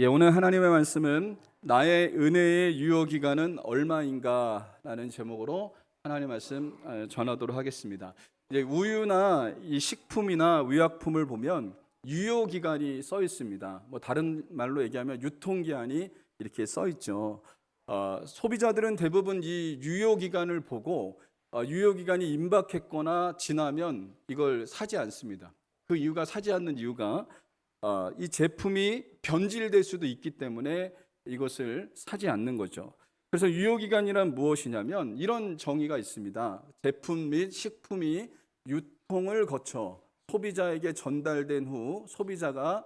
오늘 하나님의 말씀은 나의 은혜의 유효 기간은 얼마인가 라는 제목으로 하나님의 말씀 전하도록 하겠습니다. 이제 우유나 이 식품이나 의약품을 보면 유효 기간이 써 있습니다. 뭐 다른 말로 얘기하면 유통 기한이 이렇게 써 있죠. 소비자들은 대부분 이 유효 기간을 보고 유효 기간이 임박했거나 지나면 이걸 사지 않습니다. 그 이유가 사지 않는 이유가 이 제품이 변질될 수도 있기 때문에 이것을 사지 않는 거죠. 그래서 유효기간이란 무엇이냐면 이런 정의가 있습니다. 제품 및 식품이 유통을 거쳐 소비자에게 전달된 후 소비자가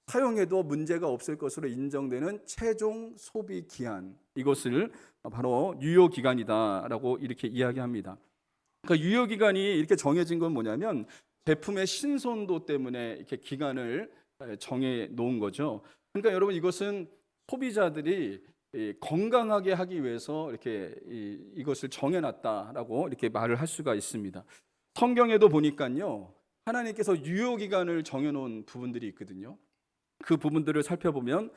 사용해도 문제가 없을 것으로 인정되는 최종 소비 기한, 이것을 바로 유효기간이다라고 이렇게 이야기합니다. 그러니까 유효기간이 이렇게 정해진 건 뭐냐면 제품의 신선도 때문에 이렇게 기간을 정해 놓은 거죠. 그러니까 여러분, 이것은 소비자들이 건강하게 하기 위해서 이렇게 이것을 정해놨다라고 이렇게 말을 할 수가 있습니다. 성경에도 보니까요, 하나님께서 유효 기간을 정해놓은 부분들이 있거든요. 그 부분들을 살펴보면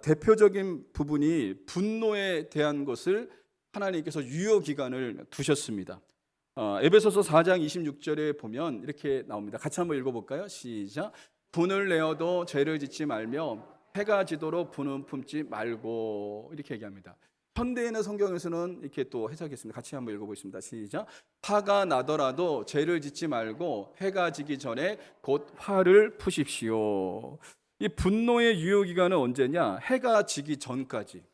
대표적인 부분이 분노에 대한 것을 하나님께서 유효 기간을 두셨습니다. 에베소서 4장 26절에 보면 이렇게 나옵니다. 같이 한번 읽어볼까요? 시작. 분을 내어도 죄를 짓지 말며 해가 지도록 분은 품지 말고, 이렇게 얘기합니다. 현대인의 성경에서는 이렇게 또 해석했습니다. 같이 한번 읽어보겠습니다. 시작. 화가 나더라도 죄를 짓지 말고 해가 지기 전에 곧 화를 푸십시오. 이 분노의 유효기간은 언제냐? 해가 지기 전까지,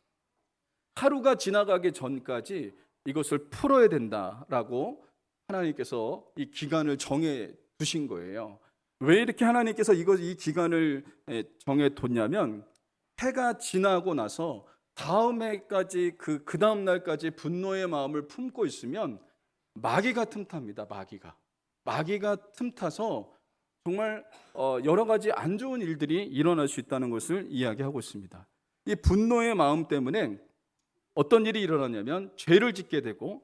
하루가 지나가기 전까지 이것을 풀어야 된다라고 하나님께서 이 기간을 정해 두신 거예요. 왜 이렇게 하나님께서 이 기간을 정해 뒀냐면, 해가 지나고 나서 다음 해까지 그 다음 날까지 분노의 마음을 품고 있으면 마귀가 틈탑니다. 마귀가 틈타서 정말 여러 가지 안 좋은 일들이 일어날 수 있다는 것을 이야기하고 있습니다. 이 분노의 마음 때문에 어떤 일이 일어나냐면 죄를 짓게 되고,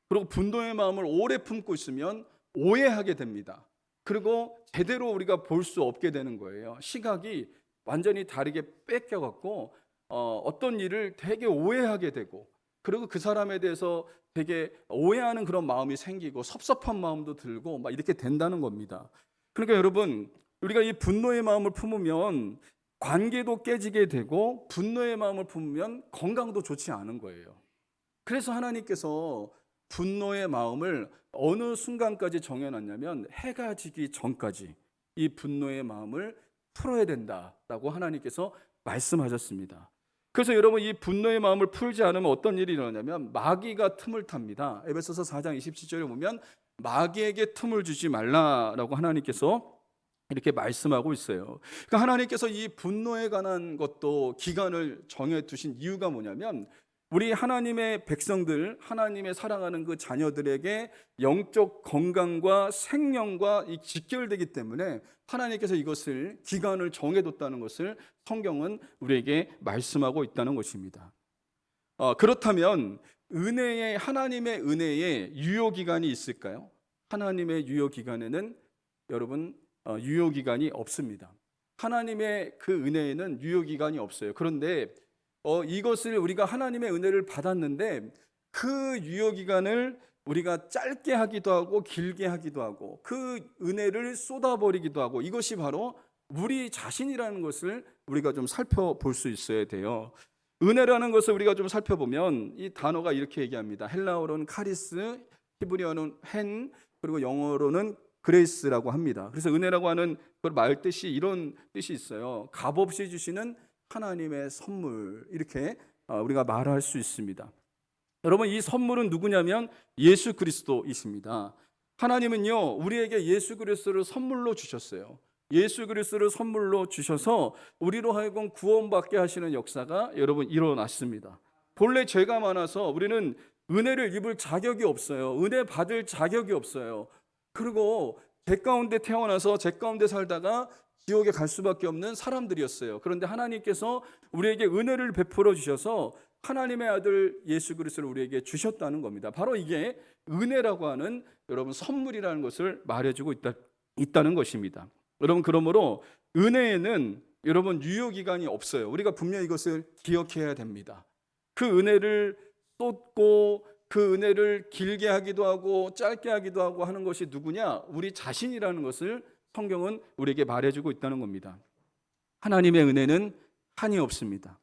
그리고 분노의 마음을 오래 품고 있으면 오해하게 됩니다. 그리고 제대로 우리가 볼 수 없게 되는 거예요. 시각이 완전히 다르게 뺏겨갖고 어떤 일을 되게 오해하게 되고, 그리고 그 사람에 대해서 되게 오해하는 그런 마음이 생기고 섭섭한 마음도 들고 막 이렇게 된다는 겁니다. 그러니까 여러분, 우리가 이 분노의 마음을 품으면 관계도 깨지게 되고, 분노의 마음을 품으면 건강도 좋지 않은 거예요. 그래서 하나님께서 분노의 마음을 어느 순간까지 정해놨냐면 해가 지기 전까지 이 분노의 마음을 풀어야 된다라고 하나님께서 말씀하셨습니다. 그래서 여러분, 이 분노의 마음을 풀지 않으면 어떤 일이 일어나냐면 마귀가 틈을 탑니다. 에베소서 4장 27절에 보면 마귀에게 틈을 주지 말라라고 하나님께서 이렇게 말씀하고 있어요. 그러니까 하나님께서 이 분노에 관한 것도 기간을 정해 두신 이유가 뭐냐면, 우리 하나님의 백성들, 하나님의 사랑하는 그 자녀들에게 영적 건강과 생명과 직결되기 때문에 하나님께서 이것을 기간을 정해뒀다는 것을 성경은 우리에게 말씀하고 있다는 것입니다. 그렇다면 하나님의 은혜에 유효 기간이 있을까요? 하나님의 유효 기간에는 여러분, 유효 기간이 없습니다. 하나님의 그 은혜에는 유효 기간이 없어요. 그런데 이것을 우리가 하나님의 은혜를 받았는데 그 유효 기간을 우리가 짧게 하기도 하고 길게 하기도 하고 그 은혜를 쏟아버리기도 하고, 이것이 바로 우리 자신이라는 것을 우리가 좀 살펴볼 수 있어야 돼요. 은혜라는 것을 우리가 좀 살펴보면 이 단어가 이렇게 얘기합니다. 헬라어로는 카리스, 히브리어는 헨, 그리고 영어로는 그레이스라고 합니다. 그래서 은혜라고 하는 그 말 뜻이 이런 뜻이 있어요. 값없이 주시는 하나님의 선물, 이렇게 우리가 말할 수 있습니다. 여러분, 이 선물은 누구냐면 예수 그리스도이십니다. 하나님은요, 우리에게 예수 그리스도를 선물로 주셨어요. 예수 그리스도를 선물로 주셔서 우리로 하여금 구원받게 하시는 역사가 여러분 일어났습니다. 본래 죄가 많아서 우리는 은혜를 입을 자격이 없어요. 은혜 받을 자격이 없어요. 그리고 죄 가운데 태어나서 죄 가운데 살다가 지옥에 갈 수밖에 없는 사람들이었어요. 그런데 하나님께서 우리에게 은혜를 베풀어 주셔서 하나님의 아들 예수 그리스도를 우리에게 주셨다는 겁니다. 바로 이게 은혜라고 하는 여러분 선물이라는 것을 말해주고 있다는 것입니다. 여러분, 그러므로 은혜에는 여러분 유효 기간이 없어요. 우리가 분명히 이것을 기억해야 됩니다. 그 은혜를 쏟고 그 은혜를 길게 하기도 하고 짧게 하기도 하고 하는 것이 누구냐? 우리 자신이라는 것을 성경은 우리에게 말해주고 있다는 겁니다. 하나님의 은혜는 한이 없습니다.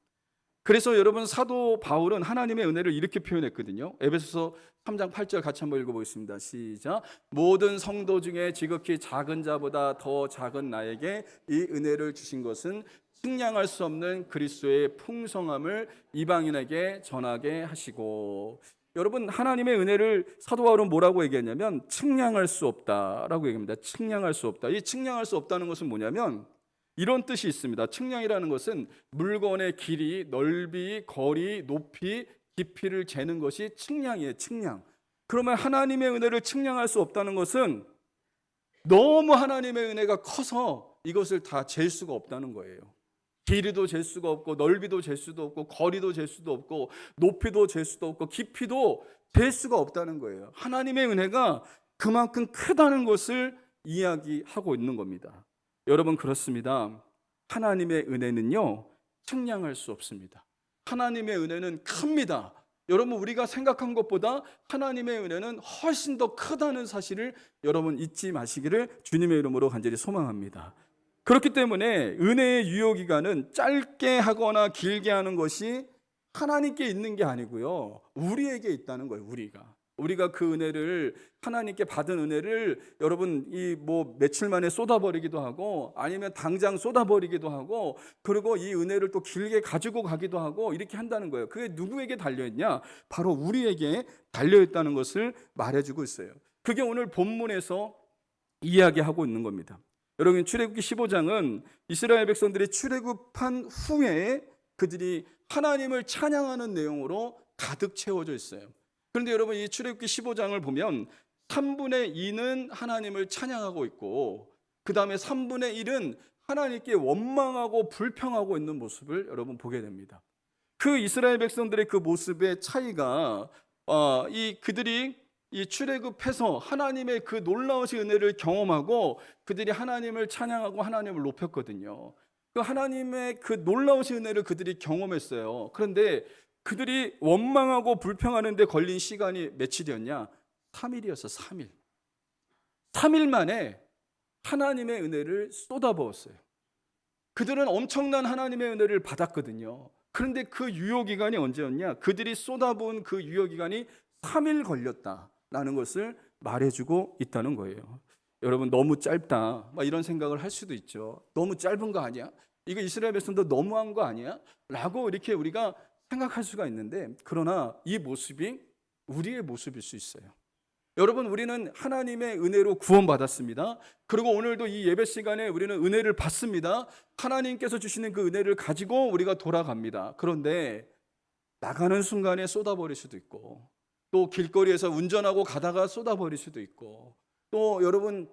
그래서 여러분 사도 바울은 하나님의 은혜를 이렇게 표현했거든요. 에베소서 3장 8절 같이 한번 읽어보겠습니다. 시작. 모든 성도 중에 지극히 작은 자보다 더 작은 나에게 이 은혜를 주신 것은 측량할 수 없는 그리스도의 풍성함을 이방인에게 전하게 하시고. 여러분 하나님의 은혜를 사도 바울은 뭐라고 얘기했냐면 측량할 수 없다라고 얘기합니다. 측량할 수 없다. 이 측량할 수 없다는 것은 뭐냐면 이런 뜻이 있습니다. 측량이라는 것은 물건의 길이, 넓이, 거리, 높이, 깊이를 재는 것이 측량이에요. 측량. 그러면 하나님의 은혜를 측량할 수 없다는 것은 너무 하나님의 은혜가 커서 이것을 다 잴 수가 없다는 거예요. 길이도 잴 수가 없고 넓이도 잴 수도 없고 거리도 잴 수도 없고 높이도 잴 수도 없고 깊이도 잴 수가 없다는 거예요. 하나님의 은혜가 그만큼 크다는 것을 이야기하고 있는 겁니다. 여러분 그렇습니다. 하나님의 은혜는요 측량할 수 없습니다. 하나님의 은혜는 큽니다. 여러분 우리가 생각한 것보다 하나님의 은혜는 훨씬 더 크다는 사실을 여러분 잊지 마시기를 주님의 이름으로 간절히 소망합니다. 그렇기 때문에 은혜의 유효기간은 짧게 하거나 길게 하는 것이 하나님께 있는 게 아니고요 우리에게 있다는 거예요. 우리가 그 은혜를 하나님께 받은 은혜를 여러분 이 뭐 며칠 만에 쏟아버리기도 하고 아니면 당장 쏟아버리기도 하고 그리고 이 은혜를 또 길게 가지고 가기도 하고 이렇게 한다는 거예요. 그게 누구에게 달려있냐? 바로 우리에게 달려있다는 것을 말해주고 있어요. 그게 오늘 본문에서 이야기하고 있는 겁니다. 여러분 출애굽기 15장은 이스라엘 백성들이 출애굽한 후에 그들이 하나님을 찬양하는 내용으로 가득 채워져 있어요. 그런데 여러분 이 출애굽기 15장을 보면 3분의 2는 하나님을 찬양하고 있고 그 다음에 3분의 1은 하나님께 원망하고 불평하고 있는 모습을 여러분 보게 됩니다. 그 이스라엘 백성들의 그 모습의 차이가 그들이 이 출애굽해서 하나님의 그 놀라우신 은혜를 경험하고 그들이 하나님을 찬양하고 하나님을 높였거든요. 그 하나님의 그 놀라우신 은혜를 그들이 경험했어요. 그런데 그들이 원망하고 불평하는 데 걸린 시간이 며칠이었냐? 3일이었어. 3일 만에 하나님의 은혜를 쏟아부었어요. 그들은 엄청난 하나님의 은혜를 받았거든요. 그런데 그 유효기간이 언제였냐? 그들이 쏟아부은 그 유효기간이 3일 걸렸다라는 것을 말해주고 있다는 거예요. 여러분 너무 짧다 이런 생각을 할 수도 있죠. 너무 짧은 거 아니야? 이거 이스라엘 백성도 너무한 거 아니야? 라고 이렇게 우리가 생각할 수가 있는데 그러나 이 모습이 우리의 모습일 수 있어요. 여러분 우리는 하나님의 은혜로 구원받았습니다. 그리고 오늘도 이 예배 시간에 우리는 은혜를 받습니다. 하나님께서 주시는 그 은혜를 가지고 우리가 돌아갑니다. 그런데 나가는 순간에 쏟아버릴 수도 있고 또 길거리에서 운전하고 가다가 쏟아버릴 수도 있고 또 여러분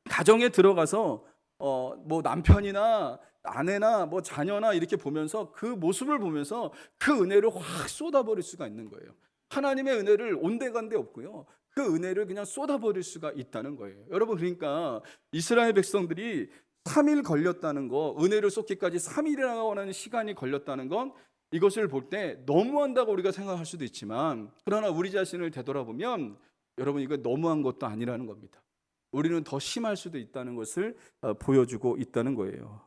가정에 들어가서 뭐 남편이나 아내나 뭐 자녀나 이렇게 보면서 그 모습을 보면서 그 은혜를 확 쏟아버릴 수가 있는 거예요. 하나님의 은혜를 온데간데 없고요. 그 은혜를 그냥 쏟아버릴 수가 있다는 거예요. 여러분 그러니까 이스라엘 백성들이 3일 걸렸다는 거, 은혜를 쏟기까지 3일이라고 하는 시간이 걸렸다는 건 이것을 볼 때 너무한다고 우리가 생각할 수도 있지만 그러나 우리 자신을 되돌아보면 여러분 이거 너무한 것도 아니라는 겁니다. 우리는 더 심할 수도 있다는 것을 보여주고 있다는 거예요.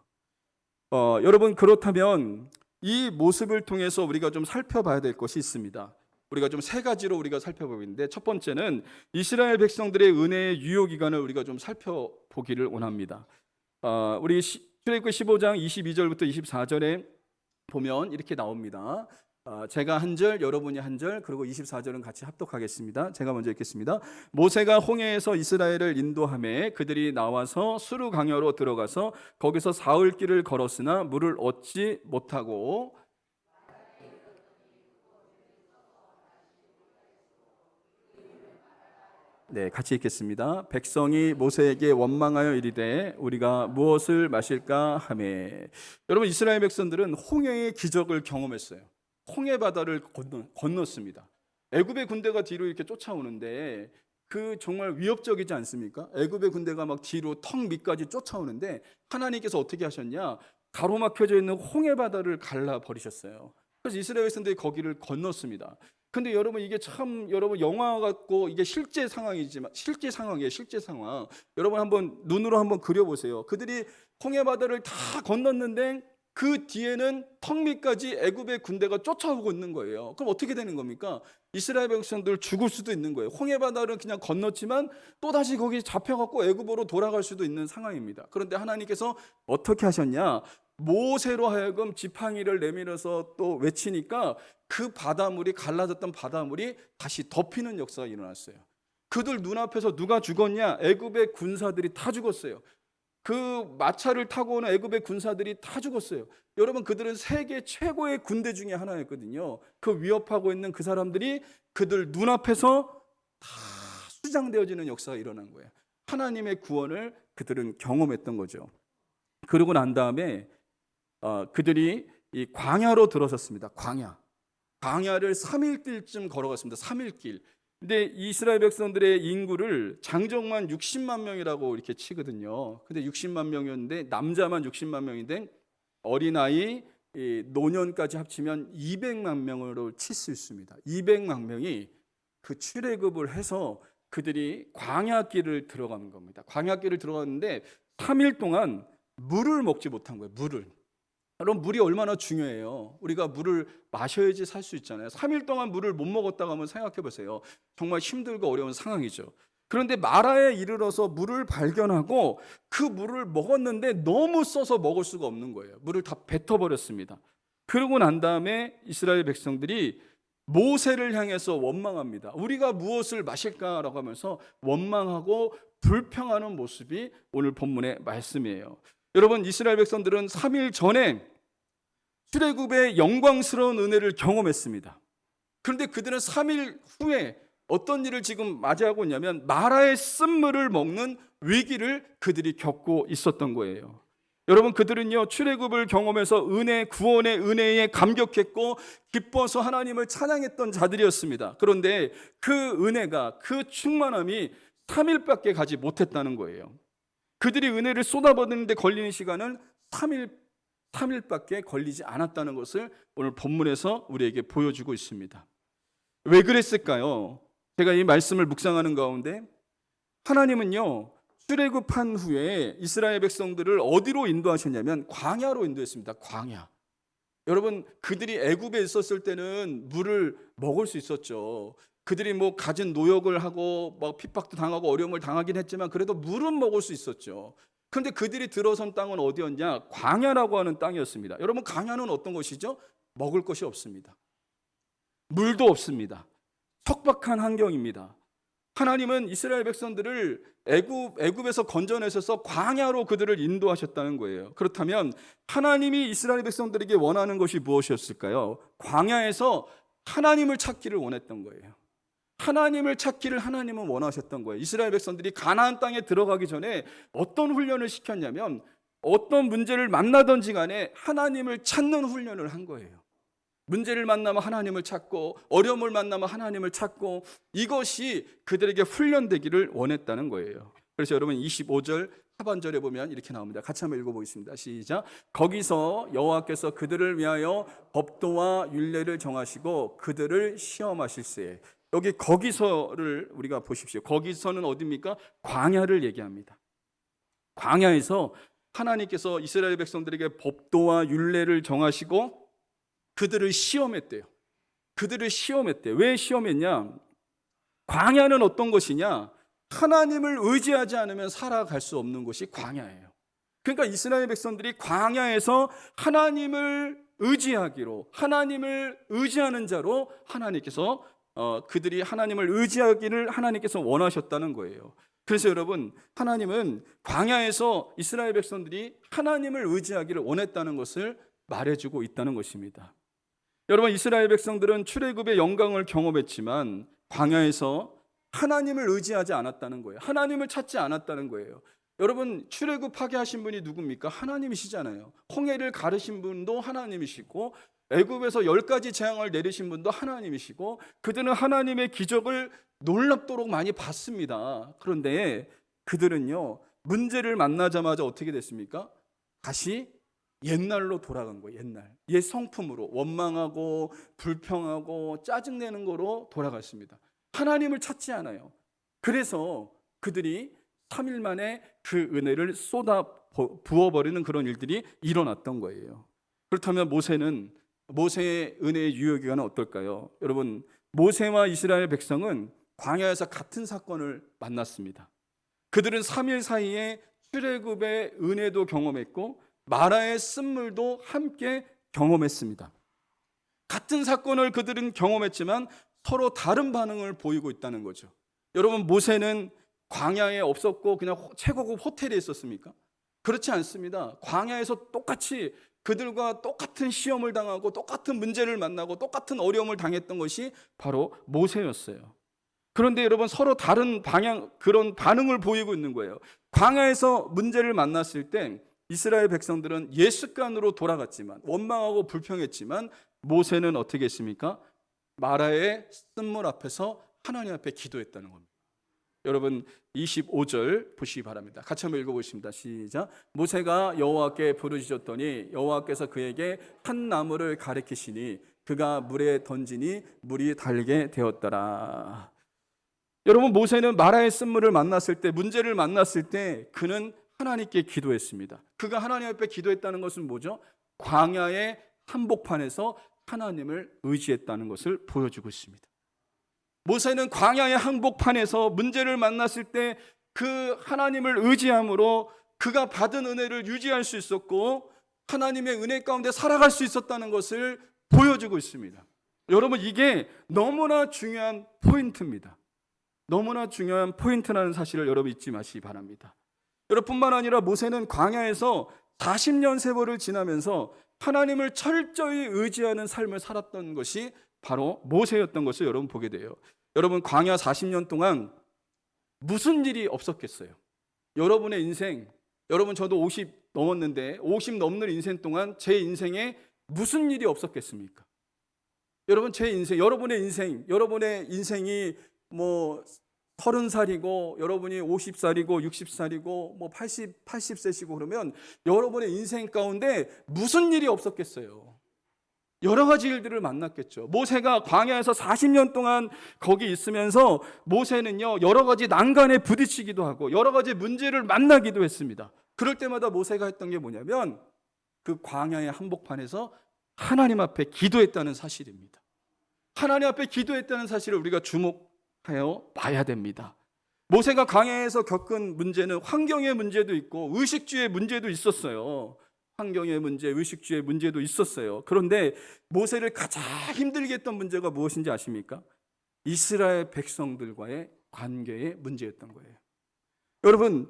여러분 그렇다면 이 모습을 통해서 우리가 좀 살펴봐야 될 것이 있습니다. 우리가 좀 세 가지로 우리가 살펴보는데 첫 번째는 이스라엘 백성들의 은혜의 유효 기간을 우리가 좀 살펴보기를 원합니다. 우리 출애굽기 15장 22절부터 24절에 보면 이렇게 나옵니다. 제가 한 절, 여러분이 한 절, 그리고 24절은 같이 합독하겠습니다. 제가 먼저 읽겠습니다. 모세가 홍해에서 이스라엘을 인도하매 그들이 나와서 수르 강야로 들어가서 거기서 사흘 길을 걸었으나 물을 얻지 못하고 네, 같이 읽겠습니다. 백성이 모세에게 원망하여 이르되 우리가 무엇을 마실까 하매. 여러분 이스라엘 백성들은 홍해의 기적을 경험했어요. 홍해 바다를 건넜습니다. 애굽의 군대가 뒤로 이렇게 쫓아오는데 그 정말 위협적이지 않습니까? 애굽의 군대가 막 뒤로 턱 밑까지 쫓아오는데 하나님께서 어떻게 하셨냐? 가로막혀져 있는 홍해 바다를 갈라 버리셨어요. 그래서 이스라엘 백성들이 거기를 건넜습니다. 근데 여러분 이게 참 여러분 영화 같고 이게 실제 상황이지만 실제 상황이에요. 실제 상황. 여러분 한번 눈으로 한번 그려보세요. 그들이 홍해 바다를 다 건넜는데 그 뒤에는 턱 밑까지 애굽의 군대가 쫓아오고 있는 거예요. 그럼 어떻게 되는 겁니까? 이스라엘 백성들 죽을 수도 있는 거예요. 홍해 바다를 그냥 건넜지만 또 다시 거기 잡혀갖고 애굽으로 돌아갈 수도 있는 상황입니다. 그런데 하나님께서 어떻게 하셨냐? 모세로 하여금 지팡이를 내밀어서 또 외치니까 그 바닷물이 갈라졌던 바닷물이 다시 덮이는 역사가 일어났어요. 그들 눈앞에서 누가 죽었냐? 애굽의 군사들이 다 죽었어요. 그 마차를 타고 오는 애굽의 군사들이 다 죽었어요. 여러분 그들은 세계 최고의 군대 중에 하나였거든요. 그 위협하고 있는 그 사람들이 그들 눈앞에서 다 수장되어지는 역사가 일어난 거예요. 하나님의 구원을 그들은 경험했던 거죠. 그러고 난 다음에 그들이 이 광야로 들어섰습니다. 광야를 3일길쯤 걸어갔습니다. 3일길. 근데 이스라엘 백성들의 인구를 장정만 60만 명이라고 이렇게 치거든요. 근데 60만 명이었는데 남자만 60만 명인데 어린아이, 노년까지 합치면 200만 명으로 칠 수 있습니다. 200만 명이 그 출애굽을 해서 그들이 광야길을 들어가는 겁니다. 광야길을 들어갔는데 3일 동안 물을 먹지 못한 거예요. 여러분 물이 얼마나 중요해요. 우리가 물을 마셔야지 살 수 있잖아요. 3일 동안 물을 못 먹었다고 한번 생각해 보세요. 정말 힘들고 어려운 상황이죠. 그런데 마라에 이르러서 물을 발견하고 그 물을 먹었는데 너무 써서 먹을 수가 없는 거예요. 물을 다 뱉어버렸습니다. 그러고 난 다음에 이스라엘 백성들이 모세를 향해서 원망합니다. 우리가 무엇을 마실까라고 하면서 원망하고 불평하는 모습이 오늘 본문의 말씀이에요. 여러분 이스라엘 백성들은 3일 전에 출애굽의 영광스러운 은혜를 경험했습니다. 그런데 그들은 3일 후에 어떤 일을 지금 맞이하고 있냐면 마라의 쓴물을 먹는 위기를 그들이 겪고 있었던 거예요. 여러분 그들은요 출애굽을 경험해서 구원의 은혜에 감격했고 기뻐서 하나님을 찬양했던 자들이었습니다. 그런데 그 은혜가 그 충만함이 3일밖에 가지 못했다는 거예요. 그들이 은혜를 쏟아붓는데 걸리는 시간은 3일밖에 걸리지 않았다는 것을 오늘 본문에서 우리에게 보여주고 있습니다. 왜 그랬을까요? 제가 이 말씀을 묵상하는 가운데 하나님은요 출애굽한 후에 이스라엘 백성들을 어디로 인도하셨냐면 광야로 인도했습니다. 광야. 여러분 그들이 애굽에 있었을 때는 물을 먹을 수 있었죠. 그들이 가진 노역을 하고 핍박도 당하고 어려움을 당하긴 했지만 그래도 물은 먹을 수 있었죠. 그런데 그들이 들어선 땅은 어디였냐? 광야라고 하는 땅이었습니다. 여러분 광야는 어떤 것이죠? 먹을 것이 없습니다. 물도 없습니다. 척박한 환경입니다. 하나님은 이스라엘 백성들을 애굽에서 건져내셔서 광야로 그들을 인도하셨다는 거예요. 그렇다면 하나님이 이스라엘 백성들에게 원하는 것이 무엇이었을까요? 광야에서 하나님을 찾기를 원했던 거예요. 하나님을 찾기를 하나님은 원하셨던 거예요. 이스라엘 백성들이 가나안 땅에 들어가기 전에 어떤 훈련을 시켰냐면 어떤 문제를 만나든지 간에 하나님을 찾는 훈련을 한 거예요. 문제를 만나면 하나님을 찾고 어려움을 만나면 하나님을 찾고 이것이 그들에게 훈련되기를 원했다는 거예요. 그래서 여러분 25절 하반절에 보면 이렇게 나옵니다. 같이 한번 읽어보겠습니다. 시작. 거기서 여호와께서 그들을 위하여 법도와 율례를 정하시고 그들을 시험하실세. 여기 거기서를 우리가 보십시오. 거기서는 어디입니까? 광야를 얘기합니다. 광야에서 하나님께서 이스라엘 백성들에게 법도와 율례를 정하시고 그들을 시험했대요. 왜 시험했냐? 광야는 어떤 것이냐? 하나님을 의지하지 않으면 살아갈 수 없는 곳이 광야예요. 그러니까 이스라엘 백성들이 광야에서 하나님을 의지하기로, 하나님을 의지하는 자로 하나님께서 그들이 하나님을 의지하기를 하나님께서 원하셨다는 거예요. 그래서 여러분 하나님은 광야에서 이스라엘 백성들이 하나님을 의지하기를 원했다는 것을 말해주고 있다는 것입니다. 여러분 이스라엘 백성들은 출애굽의 영광을 경험했지만 광야에서 하나님을 의지하지 않았다는 거예요. 하나님을 찾지 않았다는 거예요. 여러분 출애굽하게 하신 분이 누굽니까? 하나님이시잖아요. 홍해를 가르신 분도 하나님이시고 애굽에서 10가지 재앙을 내리신 분도 하나님이시고 그들은 하나님의 기적을 놀랍도록 많이 봤습니다. 그런데 그들은요 문제를 만나자마자 어떻게 됐습니까? 다시 옛날로 돌아간 거예요. 옛 성품으로 원망하고 불평하고 짜증내는 거로 돌아갔습니다. 하나님을 찾지 않아요. 그래서 그들이 3일 만에 그 은혜를 쏟아 부어버리는 그런 일들이 일어났던 거예요. 그렇다면 모세의 은혜의 유효기간은 어떨까요? 여러분, 모세와 이스라엘 백성은 광야에서 같은 사건을 만났습니다. 그들은 3일 사이에 출애굽의 은혜도 경험했고 마라의 쓴물도 함께 경험했습니다. 같은 사건을 그들은 경험했지만 서로 다른 반응을 보이고 있다는 거죠. 여러분, 모세는 광야에 없었고 그냥 최고급 호텔에 있었습니까? 그렇지 않습니다. 광야에서 똑같이 그들과 똑같은 시험을 당하고 똑같은 문제를 만나고 똑같은 어려움을 당했던 것이 바로 모세였어요. 그런데 여러분, 서로 다른 그런 반응을 보이고 있는 거예요. 광야에서 문제를 만났을 때 이스라엘 백성들은 옛 습관으로 돌아갔지만, 원망하고 불평했지만, 모세는 어떻게 했습니까? 마라의 쓴물 앞에서 하나님 앞에 기도했다는 겁니다. 여러분, 25절 보시기 바랍니다. 같이 한번 읽어보겠습니다. 시작. 모세가 여호와께 부르짖었더니 여호와께서 그에게 한 나무를 가리키시니 그가 물에 던지니 물이 달게 되었더라. 여러분, 모세는 마라의 쓴물을 만났을 때, 문제를 만났을 때 그는 하나님께 기도했습니다. 그가 하나님 앞에 기도했다는 것은 뭐죠? 광야의 한복판에서 하나님을 의지했다는 것을 보여주고 있습니다. 모세는 광야의 한복판에서 문제를 만났을 때 그 하나님을 의지함으로 그가 받은 은혜를 유지할 수 있었고 하나님의 은혜 가운데 살아갈 수 있었다는 것을 보여주고 있습니다. 여러분, 이게 너무나 중요한 포인트입니다. 너무나 중요한 포인트라는 사실을 여러분 잊지 마시기 바랍니다. 여러분뿐만 아니라 모세는 광야에서 40년 세월을 지나면서 하나님을 철저히 의지하는 삶을 살았던 것이 바로 모세였던 것을 여러분 보게 돼요. 여러분, 광야 40년 동안 무슨 일이 없었겠어요? 여러분의 인생, 여러분 저도 50 넘었는데 50 넘는 인생 동안 제 인생에 무슨 일이 없었겠습니까? 여러분, 제 인생, 여러분의 인생이 뭐 30살이고 여러분이 50살이고 60살이고 뭐 80세시고 그러면 여러분의 인생 가운데 무슨 일이 없었겠어요? 여러 가지 일들을 만났겠죠. 모세가 광야에서 40년 동안 거기 있으면서 모세는요, 여러 가지 난간에 부딪히기도 하고 여러 가지 문제를 만나기도 했습니다. 그럴 때마다 모세가 했던 게 뭐냐면 그 광야의 한복판에서 하나님 앞에 기도했다는 사실입니다. 하나님 앞에 기도했다는 사실을 우리가 주목하여 봐야 됩니다. 모세가 광야에서 겪은 문제는 환경의 문제도 있고 의식주의 문제도 있었어요. 환경의 문제, 의식주의 문제도 있었어요. 그런데 모세를 가장 힘들게 했던 문제가 무엇인지 아십니까? 이스라엘 백성들과의 관계의 문제였던 거예요. 여러분,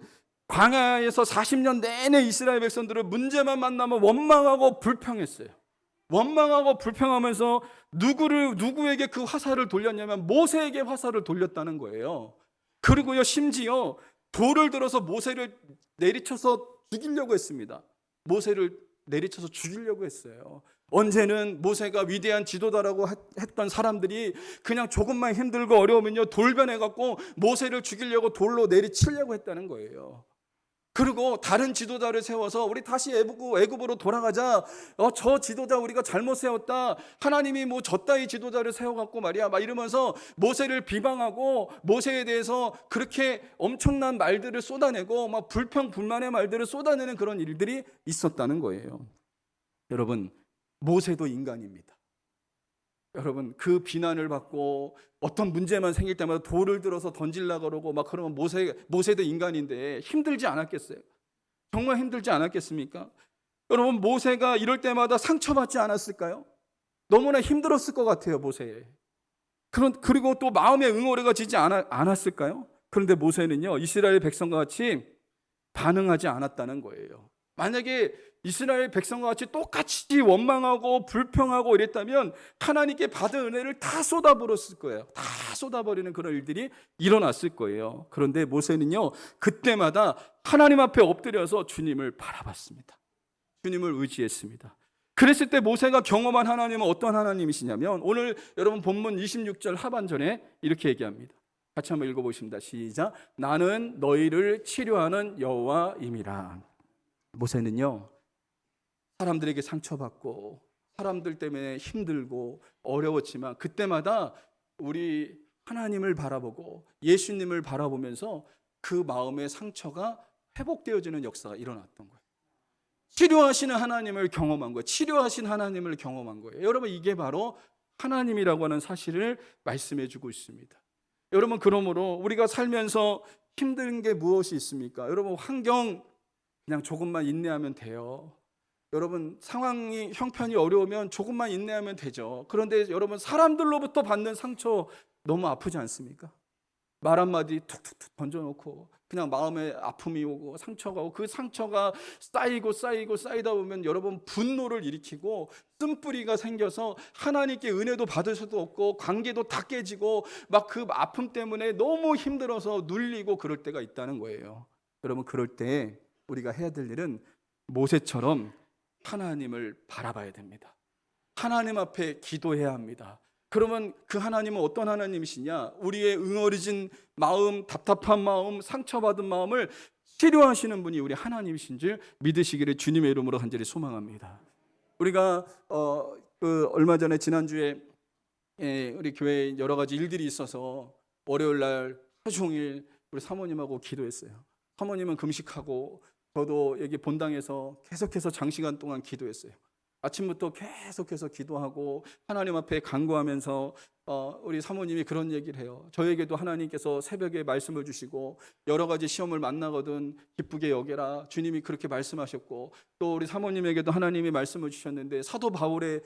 광야에서 40년 내내 이스라엘 백성들은 문제만 만나면 원망하고 불평했어요. 원망하고 불평하면서 누구에게 그 화살을 돌렸냐면 모세에게 화살을 돌렸다는 거예요. 그리고요, 심지어 돌을 들어서 모세를 내리쳐서 죽이려고 했습니다. 모세를 내리쳐서 죽이려고 했어요. 언제는 모세가 위대한 지도자라고 했던 사람들이 그냥 조금만 힘들고 어려우면요, 돌변해갖고 모세를 죽이려고 돌로 내리치려고 했다는 거예요. 그리고 다른 지도자를 세워서 우리 다시 애굽으로 돌아가자. 저 지도자 우리가 잘못 세웠다. 하나님이 뭐 저 따위 지도자를 세워갖고 말이야. 막 이러면서 모세를 비방하고 모세에 대해서 그렇게 엄청난 말들을 쏟아내고 막 불평 불만의 말들을 쏟아내는 그런 일들이 있었다는 거예요. 여러분, 모세도 인간입니다. 여러분, 그 비난을 받고 어떤 문제만 생길 때마다 돌을 들어서 던지려고 그러고 막 그러면 모세도 인간인데 힘들지 않았겠어요? 정말 힘들지 않았겠습니까? 여러분, 모세가 이럴 때마다 상처받지 않았을까요? 너무나 힘들었을 것 같아요, 모세. 그리고 또 마음에 응어리가 지지 않았을까요? 그런데 모세는요, 이스라엘 백성과 같이 반응하지 않았다는 거예요. 만약에 이스라엘 백성과 같이 똑같이 원망하고 불평하고 이랬다면 하나님께 받은 은혜를 다 쏟아버렸을 거예요. 다 쏟아버리는 그런 일들이 일어났을 거예요. 그런데 모세는요, 그때마다 하나님 앞에 엎드려서 주님을 바라봤습니다. 주님을 의지했습니다. 그랬을 때 모세가 경험한 하나님은 어떤 하나님이시냐면 오늘 여러분 본문 26절 하반절에 이렇게 얘기합니다. 같이 한번 읽어보십니다. 시작. 나는 너희를 치료하는 여호와임이라. 모세는요, 사람들에게 상처받고 사람들 때문에 힘들고 어려웠지만 그때마다 우리 하나님을 바라보고 예수님을 바라보면서 그 마음의 상처가 회복되어지는 역사가 일어났던 거예요. 치료하시는 하나님을 경험한 거예요. 치료하신 하나님을 경험한 거예요. 여러분, 이게 바로 하나님이라고 하는 사실을 말씀해 주고 있습니다. 여러분, 그러므로 우리가 살면서 힘든 게 무엇이 있습니까? 여러분, 환경 그냥 조금만 인내하면 돼요. 여러분, 상황이 형편이 어려우면 조금만 인내하면 되죠. 그런데 여러분, 사람들로부터 받는 상처 너무 아프지 않습니까? 말 한마디 툭툭툭 던져놓고 그냥 마음에 아픔이 오고 상처가 오고 그 상처가 쌓이고 쌓이다 보면 여러분 분노를 일으키고 쓴뿌리가 생겨서 하나님께 은혜도 받을 수도 없고 관계도 다 깨지고 막 그 아픔 때문에 너무 힘들어서 눌리고 그럴 때가 있다는 거예요. 여러분, 그럴 때 우리가 해야 될 일은 모세처럼 하나님을 바라봐야 됩니다. 하나님 앞에 기도해야 합니다. 그러면 그 하나님은 어떤 하나님이시냐? 우리의 응어리진 마음, 답답한 마음, 상처받은 마음을 치료하시는 분이 우리 하나님이신 줄 믿으시기를 주님의 이름으로 간절히 소망합니다. 우리가 얼마 전에 지난주에 우리 교회에 여러 가지 일들이 있어서 월요일 날 하루 종일 우리 사모님하고 기도했어요. 사모님은 금식하고 저도 여기 본당에서 계속해서 장시간 동안 기도했어요. 아침부터 계속해서 기도하고 하나님 앞에 간구하면서 우리 사모님이 그런 얘기를 해요. 저에게도 하나님께서 새벽에 말씀을 주시고 여러 가지 시험을 만나거든 기쁘게 여겨라, 주님이 그렇게 말씀하셨고, 또 우리 사모님에게도 하나님이 말씀을 주셨는데 사도 바울의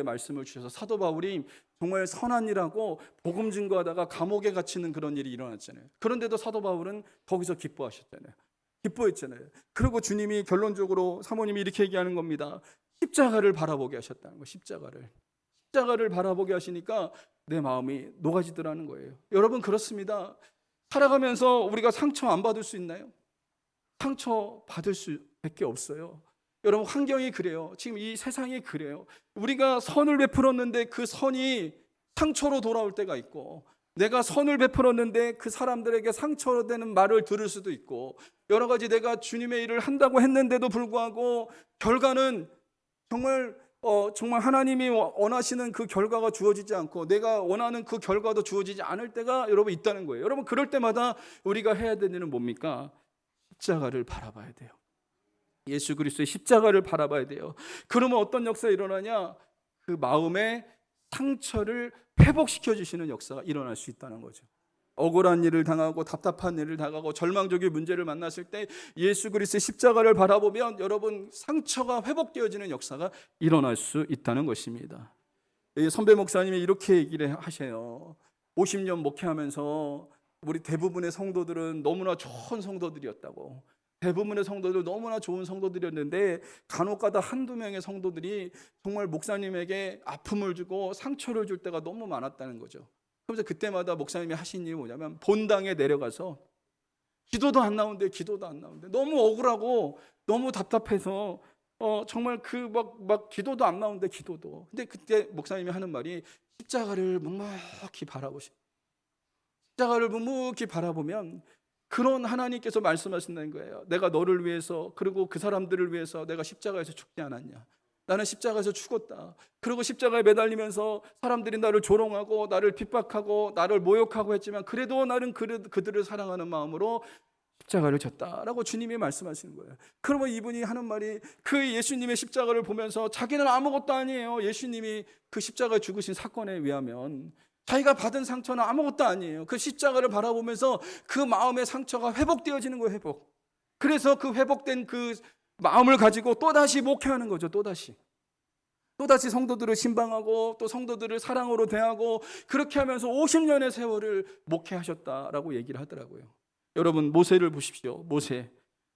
말씀을 주셔서 사도 바울이 정말 선한 일하고 복음 증거하다가 감옥에 갇히는 그런 일이 일어났잖아요. 그런데도 사도 바울은 거기서 기뻐하셨잖아요. 기뻐했잖아요. 그리고 주님이 결론적으로 사모님이 이렇게 얘기하는 겁니다. 십자가를 바라보게 하셨다는 거예요. 십자가를 바라보게 하시니까 내 마음이 녹아지더라는 거예요. 여러분, 그렇습니다. 살아가면서 우리가 상처 안 받을 수 있나요? 상처 받을 수밖에 없어요. 여러분, 환경이 그래요. 지금 이 세상이 그래요. 우리가 선을 베풀었는데 그 선이 상처로 돌아올 때가 있고, 내가 선을 베풀었는데 그 사람들에게 상처로 되는 말을 들을 수도 있고, 여러 가지 내가 주님의 일을 한다고 했는데도 불구하고 결과는 정말 하나님이 원하시는 그 결과가 주어지지 않고 내가 원하는 그 결과도 주어지지 않을 때가 여러분 있다는 거예요. 여러분, 그럴 때마다 우리가 해야 되는 일은 뭡니까? 십자가를 바라봐야 돼요. 예수 그리스도의 십자가를 바라봐야 돼요. 그러면 어떤 역사가 일어나냐? 그 마음의 상처를 회복시켜 주시는 역사가 일어날 수 있다는 거죠. 억울한 일을 당하고 답답한 일을 당하고 절망적인 문제를 만났을 때 예수 그리스도의 십자가를 바라보면 여러분 상처가 회복되어지는 역사가 일어날 수 있다는 것입니다. 선배 목사님이 이렇게 얘기를 하셔요. 50년 목회하면서 우리 대부분의 성도들은 너무나 좋은 성도들이었다고. 대부분의 성도들 너무나 좋은 성도들이었는데 간혹가다 한두 명의 성도들이 정말 목사님에게 아픔을 주고 상처를 줄 때가 너무 많았다는 거죠. 그래서 그때마다 목사님이 하신 일이 뭐냐면 본당에 내려가서 기도도 안 나오는데 너무 억울하고 너무 답답해서 정말 막 기도도 안 나오는데 기도도. 근데 그때 목사님이 하는 말이 십자가를 묵묵히 바라보시. 십자가를 묵묵히 바라보면 그런 하나님께서 말씀하신다는 거예요. 내가 너를 위해서 그리고 그 사람들을 위해서 내가 십자가에서 죽지 않았냐. 나는 십자가에서 죽었다. 그리고 십자가에 매달리면서 사람들이 나를 조롱하고 나를 핍박하고 나를 모욕하고 했지만 그래도 나는 그들을 사랑하는 마음으로 십자가를 졌다라고 주님이 말씀하시는 거예요. 그러면 이분이 하는 말이 그 예수님의 십자가를 보면서 자기는 아무것도 아니에요. 예수님이 그 십자가에 죽으신 사건에 의하면 자기가 받은 상처는 아무것도 아니에요. 그 십자가를 바라보면서 그 마음의 상처가 회복되어지는 거예요. 회복. 그래서 그 회복된 그 마음을 가지고 또다시 목회하는 거죠. 또다시 성도들을 신방하고 또 성도들을 사랑으로 대하고 그렇게 하면서 50년의 세월을 목회하셨다라고 얘기를 하더라고요. 여러분, 모세를 보십시오.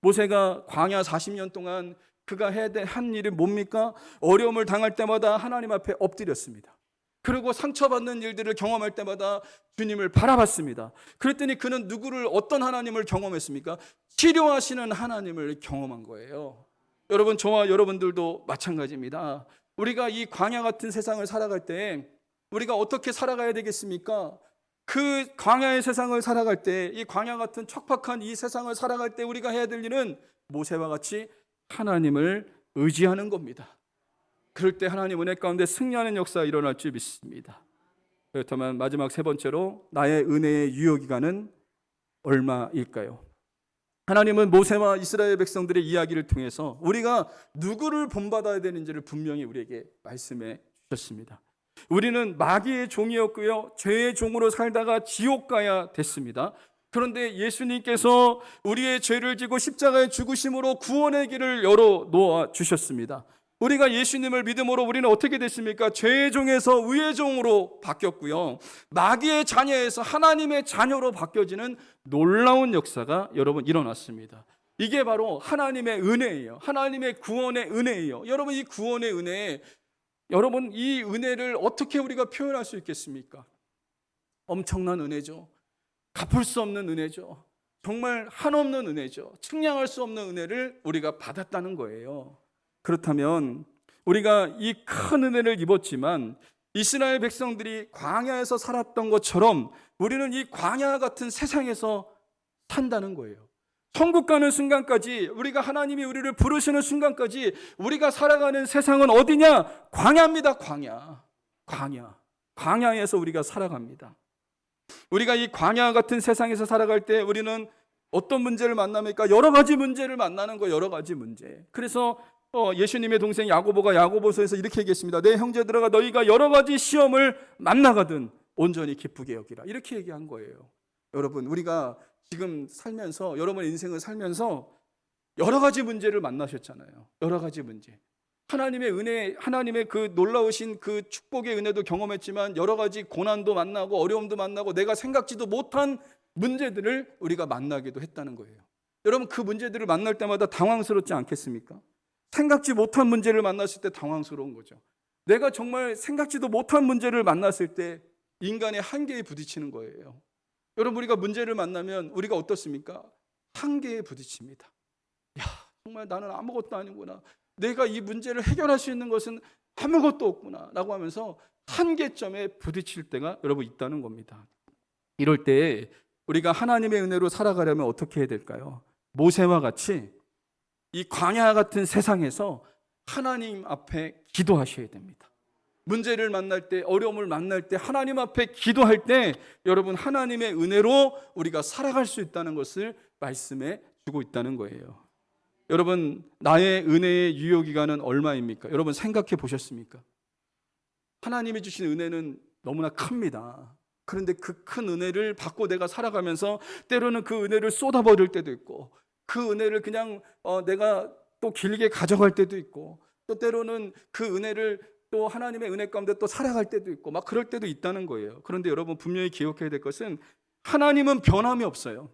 모세가 광야 40년 동안 그가 한 일이 뭡니까? 어려움을 당할 때마다 하나님 앞에 엎드렸습니다. 그리고 상처받는 일들을 경험할 때마다 주님을 바라봤습니다. 그랬더니 그는 어떤 하나님을 경험했습니까? 치료하시는 하나님을 경험한 거예요. 여러분, 저와 여러분들도 마찬가지입니다. 우리가 이 광야 같은 세상을 살아갈 때 우리가 어떻게 살아가야 되겠습니까? 그 광야의 세상을 살아갈 때, 이 광야 같은 척박한 이 세상을 살아갈 때 우리가 해야 될 일은 모세와 같이 하나님을 의지하는 겁니다. 그럴 때 하나님 은혜 가운데 승리하는 역사가 일어날 줄 믿습니다. 그렇다면 마지막 세 번째로 나의 은혜의 유효기간은 얼마일까요? 하나님은 모세와 이스라엘 백성들의 이야기를 통해서 우리가 누구를 본받아야 되는지를 분명히 우리에게 말씀해 주셨습니다. 우리는 마귀의 종이었고요, 죄의 종으로 살다가 지옥 가야 됐습니다. 그런데 예수님께서 우리의 죄를 지고 십자가에 죽으심으로 구원의 길을 열어 놓아 주셨습니다. 우리가 예수님을 믿음으로 우리는 어떻게 됐습니까? 죄의 종에서 의의 종으로 바뀌었고요, 마귀의 자녀에서 하나님의 자녀로 바뀌어지는 놀라운 역사가 여러분 일어났습니다. 이게 바로 하나님의 은혜예요. 하나님의 구원의 은혜예요. 여러분, 이 구원의 은혜, 여러분 이 은혜를 어떻게 우리가 표현할 수 있겠습니까? 엄청난 은혜죠. 갚을 수 없는 은혜죠. 정말 한없는 은혜죠. 측량할 수 없는 은혜를 우리가 받았다는 거예요. 그렇다면 우리가 이 큰 은혜를 입었지만 이스라엘 백성들이 광야에서 살았던 것처럼 우리는 이 광야 같은 세상에서 산다는 거예요. 천국 가는 순간까지, 우리가 하나님이 우리를 부르시는 순간까지 우리가 살아가는 세상은 어디냐? 광야입니다. 광야에서 우리가 살아갑니다. 우리가 이 광야 같은 세상에서 살아갈 때 우리는 어떤 문제를 만납니까? 여러 가지 문제를 만나는 거예요. 여러 가지 문제. 그래서 예수님의 동생 야고보가 야고보서에서 이렇게 얘기했습니다. 내 형제들아, 너희가 여러 가지 시험을 만나거든 온전히 기쁘게 여기라, 이렇게 얘기한 거예요. 여러분, 우리가 지금 살면서, 여러분 인생을 살면서 여러 가지 문제를 만나셨잖아요. 여러 가지 문제. 하나님의 은혜, 하나님의 그 놀라우신 그 축복의 은혜도 경험했지만 여러 가지 고난도 만나고 어려움도 만나고 내가 생각지도 못한 문제들을 우리가 만나기도 했다는 거예요. 여러분, 그 문제들을 만날 때마다 당황스럽지 않겠습니까? 생각지 못한 문제를 만났을 때 당황스러운 거죠. 내가 정말 생각지도 못한 문제를 만났을 때 인간의 한계에 부딪히는 거예요. 여러분, 우리가 문제를 만나면 우리가 어떻습니까? 한계에 부딪힙니다. 야, 정말 나는 아무것도 아니구나. 내가 이 문제를 해결할 수 있는 것은 아무것도 없구나 라고 하면서 한계점에 부딪힐 때가 여러분 있다는 겁니다. 이럴 때 우리가 하나님의 은혜로 살아가려면 어떻게 해야 될까요? 모세와 같이 이 광야 같은 세상에서 하나님 앞에 기도하셔야 됩니다. 문제를 만날 때, 어려움을 만날 때, 하나님 앞에 기도할 때 여러분 하나님의 은혜로 우리가 살아갈 수 있다는 것을 말씀해 주고 있다는 거예요. 여러분, 나의 은혜의 유효기간은 얼마입니까? 여러분 생각해 보셨습니까? 하나님이 주신 은혜는 너무나 큽니다. 그런데 그 큰 은혜를 받고 내가 살아가면서 때로는 그 은혜를 쏟아버릴 때도 있고, 그 은혜를 그냥 내가 또 길게 가져갈 때도 있고, 또 때로는 그 은혜를 또 하나님의 은혜 가운데 또 살아갈 때도 있고, 막 그럴 때도 있다는 거예요. 그런데 여러분 분명히 기억해야 될 것은 하나님은 변함이 없어요.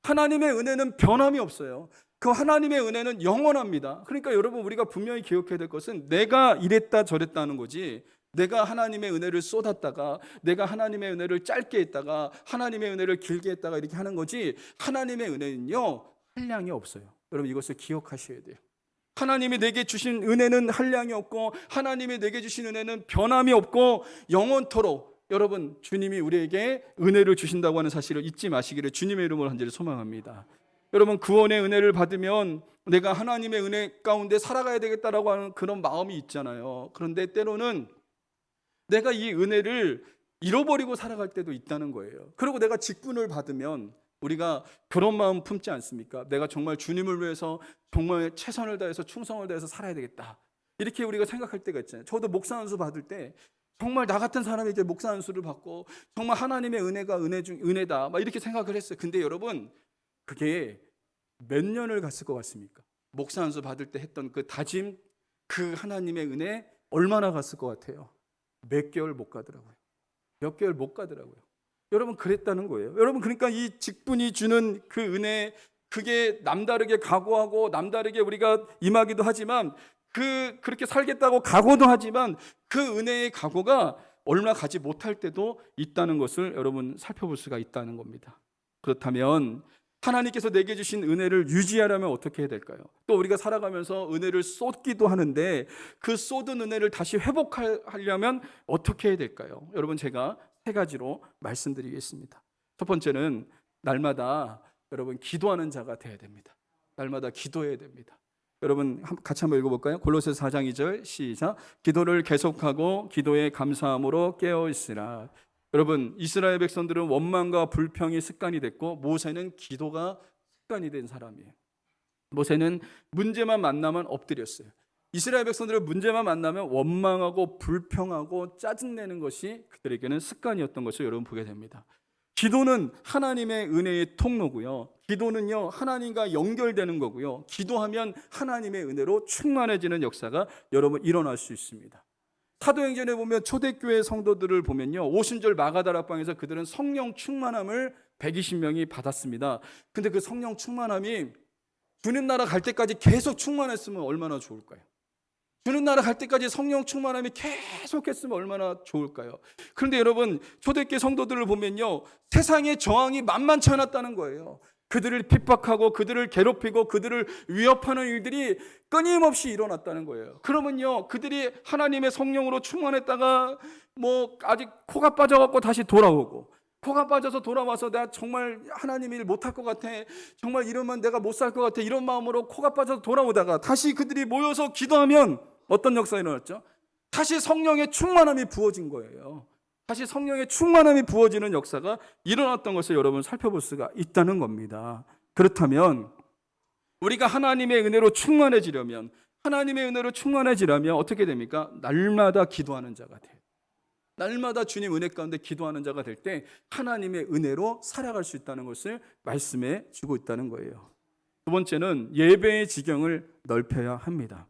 하나님의 은혜는 변함이 없어요. 그 하나님의 은혜는 영원합니다. 그러니까 여러분, 우리가 분명히 기억해야 될 것은 내가 이랬다 저랬다 하는 거지, 내가 하나님의 은혜를 쏟았다가, 내가 하나님의 은혜를 짧게 했다가, 하나님의 은혜를 길게 했다가 이렇게 하는 거지, 하나님의 은혜는요 한량이 없어요. 여러분, 이것을 기억하셔야 돼요. 하나님이 내게 주신 은혜는 한량이 없고, 하나님이 내게 주신 은혜는 변함이 없고 영원토록, 여러분 주님이 우리에게 은혜를 주신다고 하는 사실을 잊지 마시기를 주님의 이름으로 간절히 소망합니다. 여러분, 구원의 은혜를 받으면 내가 하나님의 은혜 가운데 살아가야 되겠다라고 하는 그런 마음이 있잖아요. 그런데 때로는 내가 이 은혜를 잃어버리고 살아갈 때도 있다는 거예요. 그리고 내가 직분을 받으면 우리가 그런 마음 품지 않습니까? 내가 정말 주님을 위해서 정말 최선을 다해서 충성을 다해서 살아야 되겠다, 이렇게 우리가 생각할 때가 있잖아요. 저도 목사 안수 받을 때 정말 나 같은 사람에게 목사 안수를 받고 정말 하나님의 은혜가 은혜 중 은혜다 막 이렇게 생각을 했어요. 근데 여러분, 그게 몇 년을 갔을 것 같습니까? 목사 안수 받을 때 했던 그 다짐, 그 하나님의 은혜 얼마나 갔을 것 같아요? 몇 개월 못 가더라고요. 몇 개월 못 가더라고요. 여러분, 그랬다는 거예요. 여러분, 그러니까 이 직분이 주는 그 은혜, 그게 남다르게 각오하고 남다르게 우리가 임하기도 하지만, 그렇게 살겠다고 각오도 하지만 그 은혜의 각오가 얼마 가지 못할 때도 있다는 것을 여러분 살펴볼 수가 있다는 겁니다. 그렇다면 하나님께서 내게 주신 은혜를 유지하려면 어떻게 해야 될까요? 또 우리가 살아가면서 은혜를 쏟기도 하는데 그 쏟은 은혜를 다시 회복하려면 어떻게 해야 될까요? 여러분, 제가 세 가지로 말씀드리겠습니다. 첫 번째는 날마다 여러분 기도하는 자가 되어야 됩니다. 날마다 기도해야 됩니다. 여러분 같이 한번 읽어볼까요? 골로새서 4장 2절 시작. 기도를 계속하고 기도에 감사함으로 깨어 있으라. 여러분 이스라엘 백성들은 원망과 불평이 습관이 됐고 모세는 기도가 습관이 된 사람이에요. 모세는 문제만 만나면 엎드렸어요. 이스라엘 백성들은 문제만 만나면 원망하고 불평하고 짜증내는 것이 그들에게는 습관이었던 것을 여러분 보게 됩니다. 기도는 하나님의 은혜의 통로고요. 기도는요 하나님과 연결되는 거고요. 기도하면 하나님의 은혜로 충만해지는 역사가 여러분 일어날 수 있습니다. 사도행전에 보면 초대교회 성도들을 보면요 오순절 마가다락방에서 그들은 성령 충만함을 120명이 받았습니다. 근데 그 성령 충만함이 주님 나라 갈 때까지 계속 충만했으면 얼마나 좋을까요? 주님 나라 갈 때까지 성령 충만함이 계속했으면 얼마나 좋을까요? 그런데 여러분 초대교회 성도들을 보면요 세상의 저항이 만만치 않았다는 거예요. 그들을 핍박하고 그들을 괴롭히고 그들을 위협하는 일들이 끊임없이 일어났다는 거예요. 그러면요 그들이 하나님의 성령으로 충만했다가 아직 코가 빠져갖고 다시 돌아오고, 코가 빠져서 돌아와서 내가 정말 하나님 일 못할 것 같아, 정말 이러면 내가 못 살 것 같아, 이런 마음으로 코가 빠져서 돌아오다가 다시 그들이 모여서 기도하면 어떤 역사가 일어났죠? 다시 성령의 충만함이 부어진 거예요. 다시 성령의 충만함이 부어지는 역사가 일어났던 것을 여러분 살펴볼 수가 있다는 겁니다. 그렇다면 우리가 하나님의 은혜로 충만해지려면 어떻게 됩니까? 날마다 기도하는 자가 돼요. 날마다 주님 은혜 가운데 기도하는 자가 될 때 하나님의 은혜로 살아갈 수 있다는 것을 말씀해 주고 있다는 거예요. 두 번째는 예배의 지경을 넓혀야 합니다.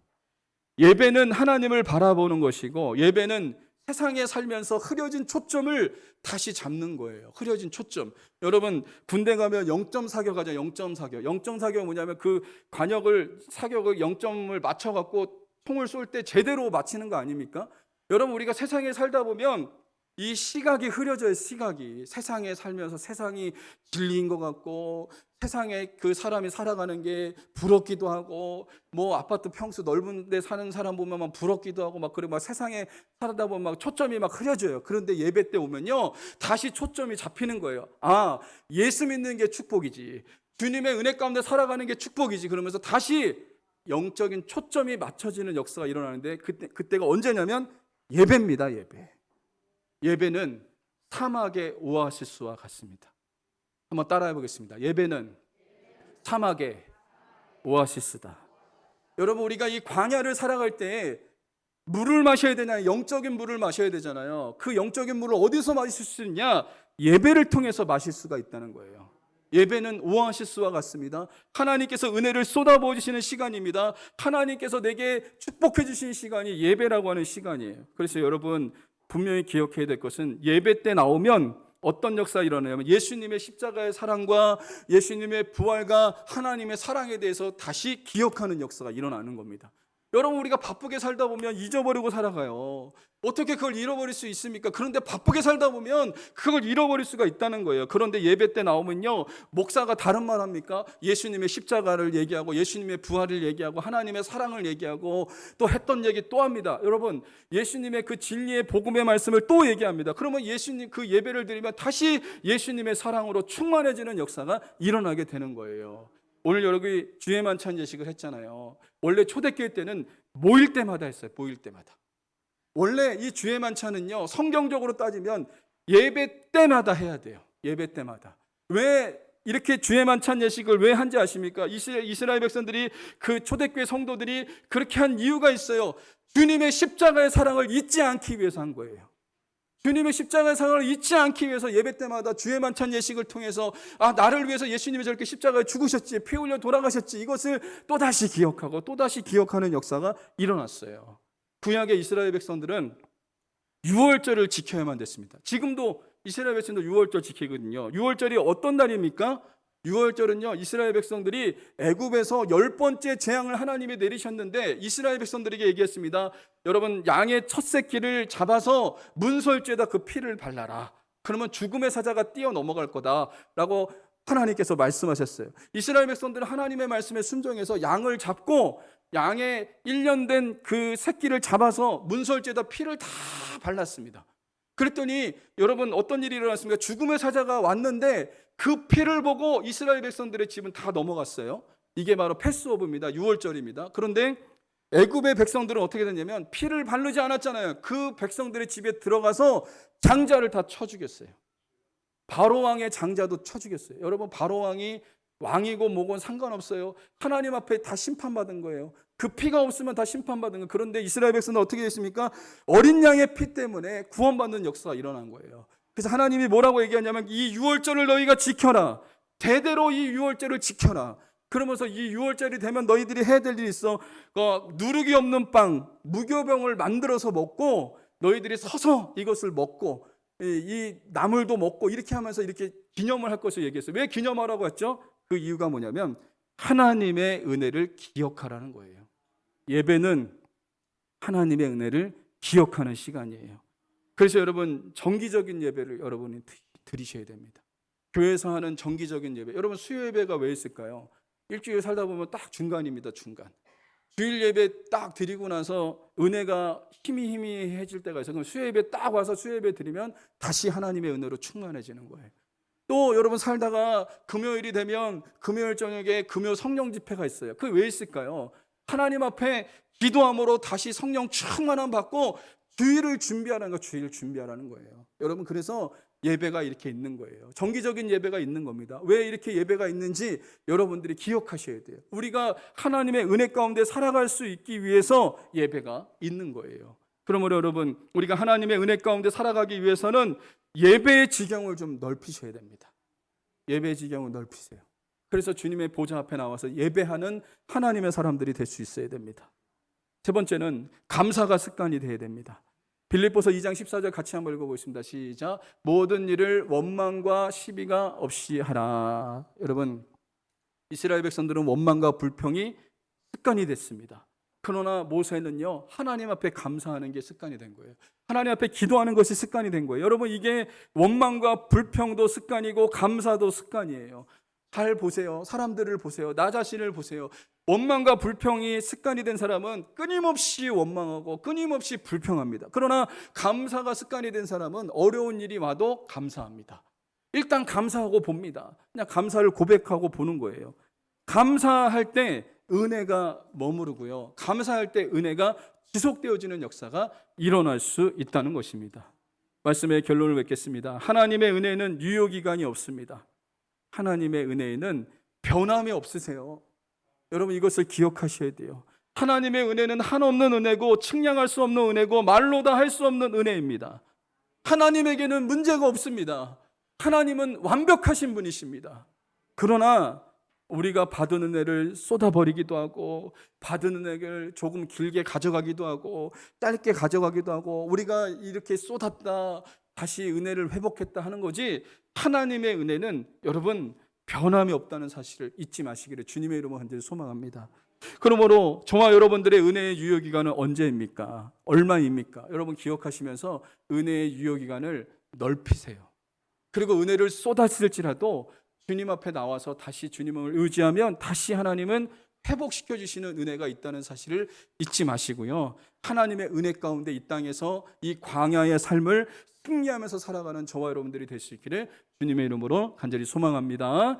예배는 하나님을 바라보는 것이고, 예배는 세상에 살면서 흐려진 초점을 다시 잡는 거예요. 흐려진 초점. 여러분 군대 가면 0점 사격 하죠. 0점 사격. 0점 사격은 뭐냐면 그 사격을 0점을 맞춰갖고 총을 쏠 때 제대로 맞히는 거 아닙니까? 여러분 우리가 세상에 살다 보면 이 시각이 흐려져요. 시각이 세상에 살면서 세상이 진리인 것 같고, 세상에 그 사람이 살아가는 게 부럽기도 하고, 아파트 평수 넓은 데 사는 사람 보면 막 부럽기도 하고 그리고 세상에 살다 보면 초점이 흐려져요. 그런데 예배 때 오면요 다시 초점이 잡히는 거예요. 아, 예수 믿는 게 축복이지, 주님의 은혜 가운데 살아가는 게 축복이지, 그러면서 다시 영적인 초점이 맞춰지는 역사가 일어나는데 그때가 언제냐면 예배입니다. 예배는 사막의 오아시스와 같습니다. 한번 따라해 보겠습니다. 예배는 사막의 오아시스다. 여러분 우리가 이 광야를 살아갈 때 물을 마셔야 되나요? 영적인 물을 마셔야 되잖아요. 그 영적인 물을 어디서 마실 수 있냐? 예배를 통해서 마실 수가 있다는 거예요. 예배는 오아시스와 같습니다. 하나님께서 은혜를 쏟아부어 주시는 시간입니다. 하나님께서 내게 축복해 주신 시간이 예배라고 하는 시간이에요. 그래서 여러분 분명히 기억해야 될 것은 예배 때 나오면 어떤 역사가 일어나냐면 예수님의 십자가의 사랑과 예수님의 부활과 하나님의 사랑에 대해서 다시 기억하는 역사가 일어나는 겁니다. 여러분 우리가 바쁘게 살다 보면 잊어버리고 살아가요. 어떻게 그걸 잃어버릴 수 있습니까? 그런데 바쁘게 살다 보면 그걸 잃어버릴 수가 있다는 거예요. 그런데 예배 때 나오면요 목사가 다른 말 합니까? 예수님의 십자가를 얘기하고 예수님의 부활을 얘기하고 하나님의 사랑을 얘기하고 또 했던 얘기 또 합니다. 여러분 예수님의 그 진리의 복음의 말씀을 또 얘기합니다. 그러면 예수님 그 예배를 드리면 다시 예수님의 사랑으로 충만해지는 역사가 일어나게 되는 거예요. 오늘 여러분이 주의 만찬 예식을 했잖아요. 원래 초대교회 때는 모일 때마다 했어요. 모일 때마다. 원래 이 주의 만찬은요 성경적으로 따지면 예배 때마다 해야 돼요. 예배 때마다. 왜 이렇게 주의 만찬 예식을 왜 한지 아십니까? 이스라엘 백성들이, 그 초대교회 성도들이 그렇게 한 이유가 있어요. 주님의 십자가의 사랑을 잊지 않기 위해서 한 거예요. 주님의 십자가의 사랑을 잊지 않기 위해서 예배 때마다 주의 만찬 예식을 통해서 나를 위해서 예수님이 저렇게 십자가에 죽으셨지, 피 흘려 돌아가셨지, 이것을 또다시 기억하고 또다시 기억하는 역사가 일어났어요. 구약의 이스라엘 백성들은 유월절을 지켜야만 됐습니다. 지금도 이스라엘 백성들 유월절 지키거든요. 유월절이 어떤 날입니까? 유월절은요 이스라엘 백성들이 애굽에서 10번째 재앙을 하나님이 내리셨는데 이스라엘 백성들에게 얘기했습니다. 여러분 양의 첫 새끼를 잡아서 문설주에다 그 피를 발라라. 그러면 죽음의 사자가 뛰어 넘어갈 거다라고 하나님께서 말씀하셨어요. 이스라엘 백성들은 하나님의 말씀에 순종해서 양을 잡고 양의 1년 된 그 새끼를 잡아서 문설주에다 피를 다 발랐습니다. 그랬더니 여러분 어떤 일이 일어났습니까? 죽음의 사자가 왔는데 그 피를 보고 이스라엘 백성들의 집은 다 넘어갔어요. 이게 바로 패스오브입니다. 유월절입니다. 그런데 애굽의 백성들은 어떻게 됐냐면 피를 바르지 않았잖아요. 그 백성들의 집에 들어가서 장자를 다 쳐 죽였어요. 바로 왕의 장자도 쳐 죽였어요. 여러분, 바로 왕이 왕이고 뭐고 상관없어요. 하나님 앞에 다 심판받은 거예요. 그 피가 없으면 다 심판받은 거예요. 그런데 이스라엘 백성은 어떻게 됐습니까? 어린 양의 피 때문에 구원받는 역사가 일어난 거예요. 그래서 하나님이 뭐라고 얘기하냐면 이 유월절을 너희가 지켜라. 대대로 이 유월절을 지켜라. 그러면서 이 유월절이 되면 너희들이 해야 될 일이 있어. 누룩이 없는 빵, 무교병을 만들어서 먹고 너희들이 서서 이것을 먹고 이 나물도 먹고 이렇게 하면서 이렇게 기념을 할 것을 얘기했어요. 왜 기념하라고 했죠? 그 이유가 뭐냐면 하나님의 은혜를 기억하라는 거예요. 예배는 하나님의 은혜를 기억하는 시간이에요. 그래서 여러분, 정기적인 예배를 여러분이 드리셔야 됩니다. 교회에서 하는 정기적인 예배. 여러분, 수요 예배가 왜 있을까요? 일주일 살다 보면 딱 중간입니다. 중간. 주일 예배 딱 드리고 나서 은혜가 희미해질 때가 있어요. 그럼 수요 예배 딱 와서 수요 예배 드리면 다시 하나님의 은혜로 충만해지는 거예요. 또 여러분 살다가 금요일이 되면 금요일 저녁에 금요 성령 집회가 있어요. 그게 왜 있을까요? 하나님 앞에 기도함으로 다시 성령 충만함 받고 주일을 준비하라는 거, 주일을 준비하라는 거예요. 여러분, 그래서 예배가 이렇게 있는 거예요. 정기적인 예배가 있는 겁니다. 왜 이렇게 예배가 있는지 여러분들이 기억하셔야 돼요. 우리가 하나님의 은혜 가운데 살아갈 수 있기 위해서 예배가 있는 거예요. 그러므로 여러분, 우리가 하나님의 은혜 가운데 살아가기 위해서는 예배의 지경을 좀 넓히셔야 됩니다. 예배의 지경을 넓히세요. 그래서 주님의 보좌 앞에 나와서 예배하는 하나님의 사람들이 될 수 있어야 됩니다. 세 번째는 감사가 습관이 되어야 됩니다. 빌립보서 2장 14절 같이 한번 읽어보겠습니다. 시작. 모든 일을 원망과 시비가 없이 하라. 여러분, 이스라엘 백성들은 원망과 불평이 습관이 됐습니다. 그러나 모세는요, 하나님 앞에 감사하는 게 습관이 된 거예요. 하나님 앞에 기도하는 것이 습관이 된 거예요. 여러분, 이게 원망과 불평도 습관이고 감사도 습관이에요. 잘 보세요. 사람들을 보세요. 나 자신을 보세요. 원망과 불평이 습관이 된 사람은 끊임없이 원망하고 끊임없이 불평합니다. 그러나 감사가 습관이 된 사람은 어려운 일이 와도 감사합니다. 일단 감사하고 봅니다. 그냥 감사를 고백하고 보는 거예요. 감사할 때 은혜가 머무르고요. 감사할 때 은혜가 지속되어지는 역사가 일어날 수 있다는 것입니다. 말씀의 결론을 맺겠습니다. 하나님의 은혜는 유효기간이 없습니다. 하나님의 은혜에는 변함이 없으세요. 여러분, 이것을 기억하셔야 돼요. 하나님의 은혜는 한없는 은혜고 측량할 수 없는 은혜고 말로 다 할 수 없는 은혜입니다. 하나님에게는 문제가 없습니다. 하나님은 완벽하신 분이십니다. 그러나 우리가 받은 은혜를 쏟아버리기도 하고 받은 은혜를 조금 길게 가져가기도 하고 짧게 가져가기도 하고 우리가 이렇게 쏟았다 다시 은혜를 회복했다 하는 거지, 하나님의 은혜는 여러분 변함이 없다는 사실을 잊지 마시기를 주님의 이름으로 간절히 소망합니다. 그러므로 저와 여러분들의 은혜의 유효기간은 언제입니까? 얼마입니까? 여러분 기억하시면서 은혜의 유효기간을 넓히세요. 그리고 은혜를 쏟았을지라도 주님 앞에 나와서 다시 주님을 의지하면 다시 하나님은 회복시켜 주시는 은혜가 있다는 사실을 잊지 마시고요. 하나님의 은혜 가운데 이 땅에서 이 광야의 삶을 승리하면서 살아가는 저와 여러분들이 될 수 있기를 주님의 이름으로 간절히 소망합니다.